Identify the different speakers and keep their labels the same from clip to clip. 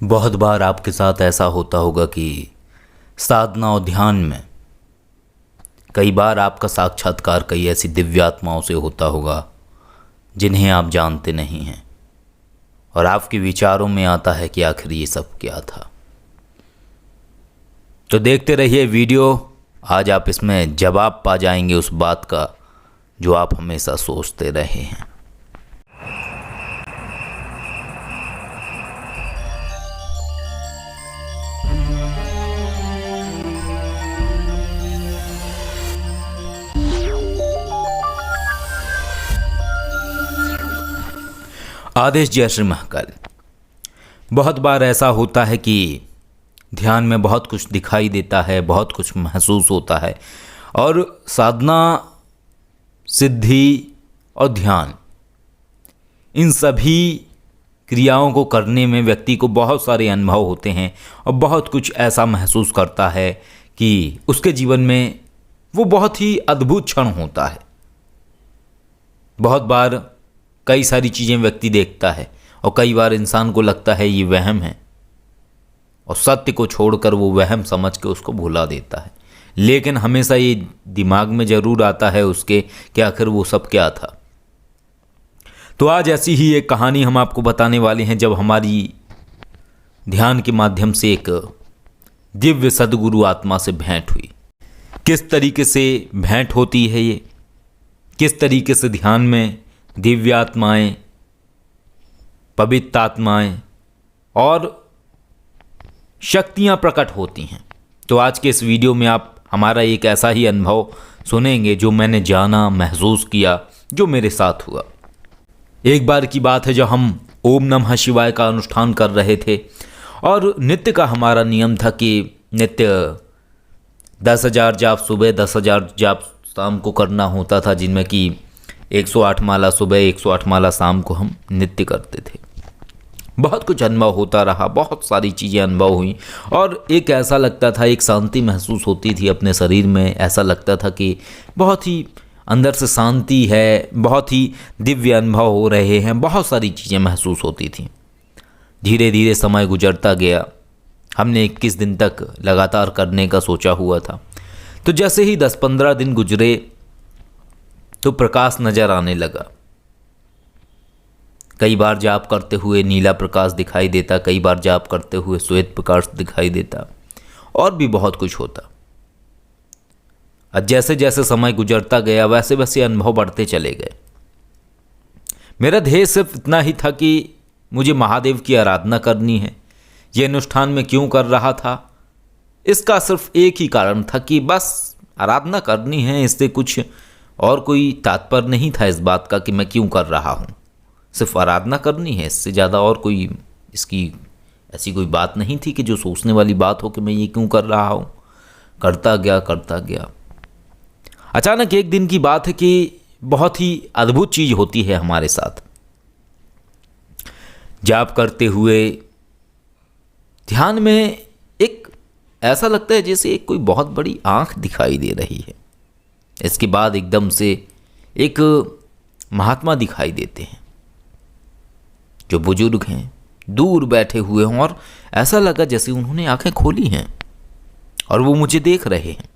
Speaker 1: बहुत बार आपके साथ ऐसा होता होगा कि साधना और ध्यान में कई बार आपका साक्षात्कार कई ऐसी दिव्य आत्माओं से होता होगा जिन्हें आप जानते नहीं हैं और आपके विचारों में आता है कि आखिर ये सब क्या था। तो देखते रहिए वीडियो। आज आप इसमें जवाब पा जाएंगे उस बात का जो आप हमेशा सोचते रहे हैं। आदेश जय श्री महाकाल। बहुत बार ऐसा होता है कि ध्यान में बहुत कुछ दिखाई देता है, बहुत कुछ महसूस होता है और साधना, सिद्धि और ध्यान, इन सभी क्रियाओं को करने में व्यक्ति को बहुत सारे अनुभव होते हैं और बहुत कुछ ऐसा महसूस करता है कि उसके जीवन में वो बहुत ही अद्भुत क्षण होता है। बहुत बार कई सारी चीज़ें व्यक्ति देखता है और कई बार इंसान को लगता है ये वहम है और सत्य को छोड़कर वो वहम समझ के उसको भुला देता है। लेकिन हमेशा ये दिमाग में ज़रूर आता है उसके कि आखिर वो सब क्या था। तो आज ऐसी ही एक कहानी हम आपको बताने वाले हैं जब हमारी ध्यान के माध्यम से एक दिव्य सद्गुरु आत्मा से भेंट हुई। किस तरीके से भेंट होती है ये, किस तरीके से ध्यान में दिव्य आत्माएं, पवित्र आत्माएं और शक्तियां प्रकट होती हैं। तो आज के इस वीडियो में आप हमारा एक ऐसा ही अनुभव सुनेंगे जो मैंने जाना, महसूस किया, जो मेरे साथ हुआ। एक बार की बात है जब हम ओम नमः शिवाय का अनुष्ठान कर रहे थे और नित्य का हमारा नियम था कि नित्य 10,000 जाप सुबह, 10,000 जाप शाम को करना होता था, जिनमें कि 108 माला सुबह, 108 माला शाम को हम नित्य करते थे। बहुत कुछ अनुभव होता रहा, बहुत सारी चीज़ें अनुभव हुई और एक ऐसा लगता था, एक शांति महसूस होती थी अपने शरीर में। ऐसा लगता था कि बहुत ही अंदर से शांति है, बहुत ही दिव्य अनुभव हो रहे हैं, बहुत सारी चीज़ें महसूस होती थी। धीरे धीरे समय गुजरता गया। हमने 21 दिन तक लगातार करने का सोचा हुआ था। तो जैसे ही 10-15 दिन गुजरे तो प्रकाश नज़र आने लगा। कई बार जाप करते हुए नीला प्रकाश दिखाई देता, कई बार जाप करते हुए श्वेत प्रकाश दिखाई देता और भी बहुत कुछ होता। और जैसे जैसे समय गुजरता गया वैसे वैसे अनुभव बढ़ते चले गए। मेरा ध्येय सिर्फ इतना ही था कि मुझे महादेव की आराधना करनी है। ये अनुष्ठान में क्यों कर रहा था, इसका सिर्फ एक ही कारण था कि बस आराधना करनी है। इससे कुछ और कोई तात्पर्य नहीं था इस बात का कि मैं क्यों कर रहा हूँ। सिर्फ आराधना करनी है, इससे ज़्यादा और कोई इसकी ऐसी कोई बात नहीं थी कि जो सोचने वाली बात हो कि मैं ये क्यों कर रहा हूँ। करता गया। अचानक एक दिन की बात है कि बहुत ही अद्भुत चीज़ होती है हमारे साथ। जाप करते हुए ध्यान में एक ऐसा लगता है जैसे एक कोई बहुत बड़ी आँख दिखाई दे रही है। इसके बाद एकदम से एक महात्मा दिखाई देते हैं जो बुजुर्ग हैं, दूर बैठे हुए हों और ऐसा लगा जैसे उन्होंने आंखें खोली हैं और वो मुझे देख रहे हैं।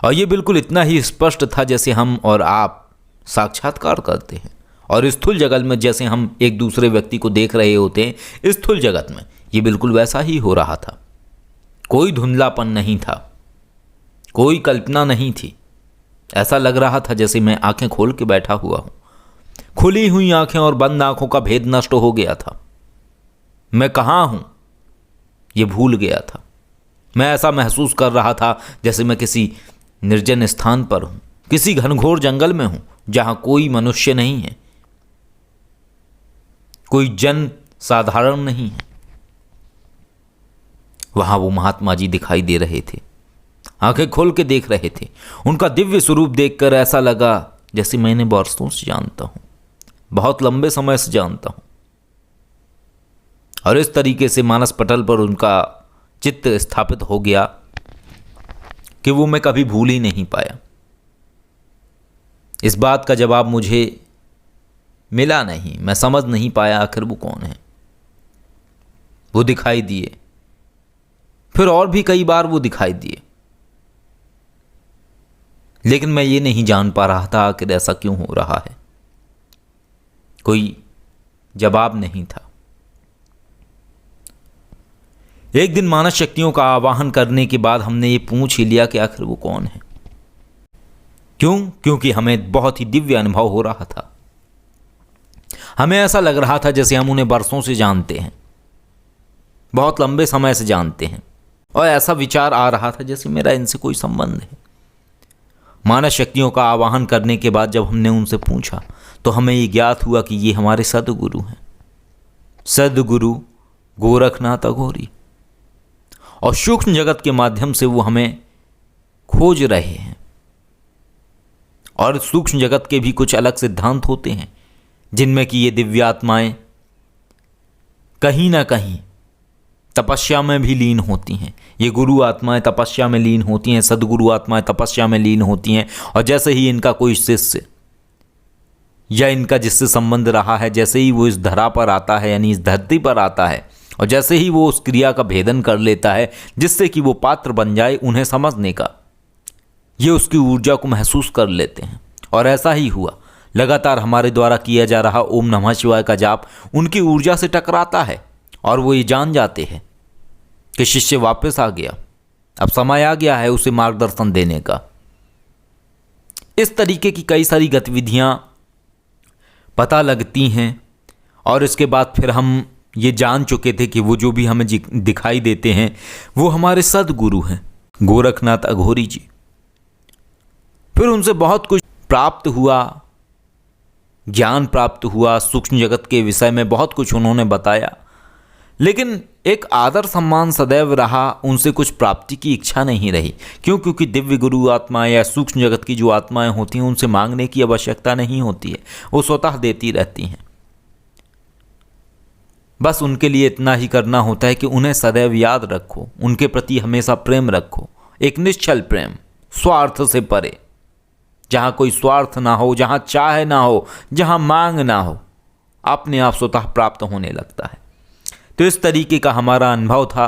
Speaker 1: और ये बिल्कुल इतना ही स्पष्ट था जैसे हम और आप साक्षात्कार करते हैं और स्थूल जगत में जैसे हम एक दूसरे व्यक्ति को देख रहे होते हैं, स्थूल जगत में ये बिल्कुल वैसा ही हो रहा था। कोई धुंधलापन नहीं था, कोई कल्पना नहीं थी। ऐसा लग रहा था जैसे मैं आंखें खोल के बैठा हुआ हूँ। खुली हुई आंखें और बंद आंखों का भेद नष्ट हो गया था। मैं कहाँ हूँ ये भूल गया था। मैं ऐसा महसूस कर रहा था जैसे मैं किसी निर्जन स्थान पर हूँ, किसी घनघोर जंगल में हूँ जहाँ कोई मनुष्य नहीं है, कोई जन साधारण नहीं है। वहाँ वो महात्मा जी दिखाई दे रहे थे, आंखें खोल के देख रहे थे। उनका दिव्य स्वरूप देखकर ऐसा लगा जैसे मैंने वर्षों से जानता हूँ, बहुत लंबे समय से जानता हूँ। और इस तरीके से मानस पटल पर उनका चित्त स्थापित हो गया कि वो मैं कभी भूल ही नहीं पाया। इस बात का जवाब मुझे मिला नहीं, मैं समझ नहीं पाया आखिर वो कौन है। वो दिखाई दिए, फिर और भी कई बार वो दिखाई दिए, लेकिन मैं ये नहीं जान पा रहा था आखिर ऐसा क्यों हो रहा है। कोई जवाब नहीं था। एक दिन मानस शक्तियों का आवाहन करने के बाद हमने ये पूछ ही लिया कि आखिर वो कौन है। क्यों? क्योंकि हमें बहुत ही दिव्य अनुभव हो रहा था। हमें ऐसा लग रहा था जैसे हम उन्हें बरसों से जानते हैं, बहुत लंबे समय से जानते हैं, और ऐसा विचार आ रहा था जैसे मेरा इनसे कोई संबंध है। मानस शक्तियों का आवाहन करने के बाद जब हमने उनसे पूछा तो हमें ये ज्ञात हुआ कि ये हमारे सद्गुरु हैं, सद्गुरु गोरखनाथ अघोरी। और सूक्ष्म जगत के माध्यम से वो हमें खोज रहे हैं। और सूक्ष्म जगत के भी कुछ अलग सिद्धांत होते हैं जिनमें कि ये दिव्यात्माएं कहीं ना कहीं तपस्या में भी लीन होती हैं। ये गुरु आत्माएं तपस्या में लीन होती हैं, सदगुरु आत्माएं तपस्या में लीन होती हैं। और जैसे ही इनका कोई शिष्य या इनका जिससे संबंध रहा है, जैसे ही वो इस धरा पर आता है, यानी इस धरती पर आता है, और जैसे ही वो उस क्रिया का भेदन कर लेता है जिससे कि वो पात्र बन जाए उन्हें समझने का, ये उसकी ऊर्जा को महसूस कर लेते हैं। और ऐसा ही हुआ। लगातार हमारे द्वारा किया जा रहा ओम नमः शिवाय का जाप उनकी ऊर्जा से टकराता है और वो ये जान जाते हैं कि शिष्य वापस आ गया, अब समय आ गया है उसे मार्गदर्शन देने का। इस तरीके की कई सारी गतिविधियां पता लगती हैं। और इसके बाद फिर हम ये जान चुके थे कि वो जो भी हमें दिखाई देते हैं वो हमारे सद्गुरु हैं, गोरखनाथ अघोरी जी। फिर उनसे बहुत कुछ प्राप्त हुआ, ज्ञान प्राप्त हुआ, सूक्ष्म जगत के विषय में बहुत कुछ उन्होंने बताया, लेकिन एक आदर सम्मान सदैव रहा, उनसे कुछ प्राप्ति की इच्छा नहीं रही। क्यों? क्योंकि दिव्य गुरु आत्माएं या सूक्ष्म जगत की जो आत्माएं होती हैं उनसे मांगने की आवश्यकता नहीं होती है, वो स्वतः देती रहती हैं। बस उनके लिए इतना ही करना होता है कि उन्हें सदैव याद रखो, उनके प्रति हमेशा प्रेम रखो, एक निश्चल प्रेम, स्वार्थ से परे, जहाँ कोई स्वार्थ ना हो, जहाँ चाह ना हो, जहाँ मांग ना हो, अपने आप स्वतः प्राप्त होने लगता है। तो इस तरीके का हमारा अनुभव था।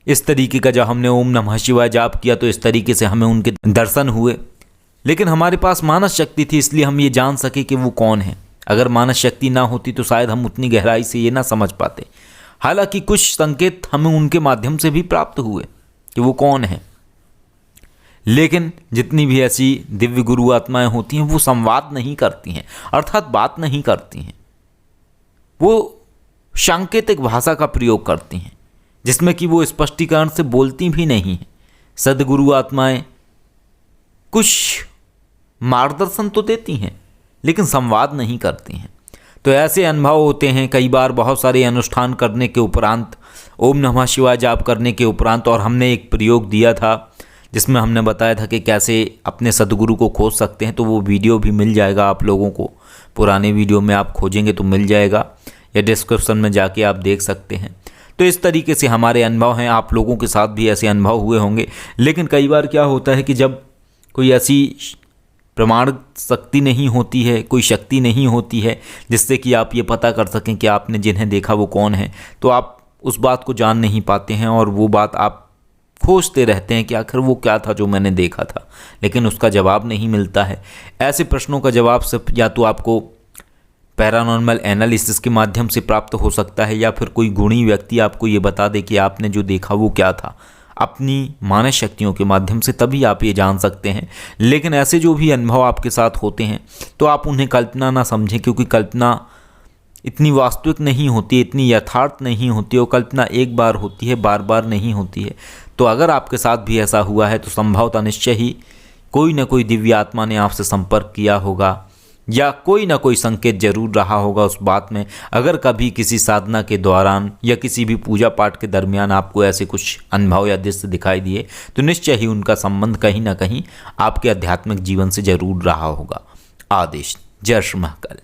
Speaker 1: इस तरीके का जब हमने ओम नमः शिवाय जाप किया तो इस तरीके से हमें उनके दर्शन हुए। लेकिन हमारे पास मानस शक्ति थी, इसलिए हम ये जान सके कि वो कौन है। अगर मानस शक्ति ना होती तो शायद हम उतनी गहराई से ये ना समझ पाते। हालांकि कुछ संकेत हमें उनके माध्यम से भी प्राप्त हुए कि वो कौन है, लेकिन जितनी भी ऐसी दिव्य गुरु आत्माएं होती हैं वो संवाद नहीं करती हैं, अर्थात बात नहीं करती हैं। वो सांकेतिक भाषा का प्रयोग करती हैं जिसमें कि वो स्पष्टीकरण से बोलती भी नहीं हैं। सद्गुरु आत्माएं कुछ मार्गदर्शन तो देती हैं लेकिन संवाद नहीं करती हैं। तो ऐसे अनुभव होते हैं कई बार, बहुत सारे अनुष्ठान करने के उपरांत, ओम नमः शिवाय जाप करने के उपरांत। और हमने एक प्रयोग दिया था जिसमें हमने बताया था कि कैसे अपने सद्गुरु को खोज सकते हैं। तो वो वीडियो भी मिल जाएगा आप लोगों को, पुराने वीडियो में आप खोजेंगे तो मिल जाएगा, या डिस्क्रिप्शन में जाके आप देख सकते हैं। तो इस तरीके से हमारे अनुभव हैं, आप लोगों के साथ भी ऐसे अनुभव हुए होंगे। लेकिन कई बार क्या होता है कि जब कोई ऐसी प्रमाण शक्ति नहीं होती है, कोई शक्ति नहीं होती है जिससे कि आप ये पता कर सकें कि आपने जिन्हें देखा वो कौन है, तो आप उस बात को जान नहीं पाते हैं और वो बात आप खोजते रहते हैं कि आखिर वो क्या था जो मैंने देखा था, लेकिन उसका जवाब नहीं मिलता है। ऐसे प्रश्नों का जवाब सिर्फ या तो आपको पैरानॉर्मल एनालिसिस के माध्यम से प्राप्त हो सकता है, या फिर कोई गुणी व्यक्ति आपको ये बता दे कि आपने जो देखा वो क्या था। अपनी मानस शक्तियों के माध्यम से तभी आप ये जान सकते हैं। लेकिन ऐसे जो भी अनुभव आपके साथ होते हैं तो आप उन्हें कल्पना ना समझें, क्योंकि कल्पना इतनी वास्तविक नहीं होती, इतनी यथार्थ नहीं होती। और कल्पना एक बार होती है, बार बार नहीं होती है। तो अगर आपके साथ भी ऐसा हुआ है तो संभवतः निश्चय ही कोई ना कोई दिव्य आत्मा ने आपसे संपर्क किया होगा, या कोई ना कोई संकेत जरूर रहा होगा उस बात में। अगर कभी किसी साधना के दौरान या किसी भी पूजा पाठ के दरमियान आपको ऐसे कुछ अनुभव या दृश्य दिखाई दिए तो निश्चय ही उनका संबंध कहीं ना कहीं आपके आध्यात्मिक जीवन से जरूर रहा होगा। आदेश। जय श्री महाकाल।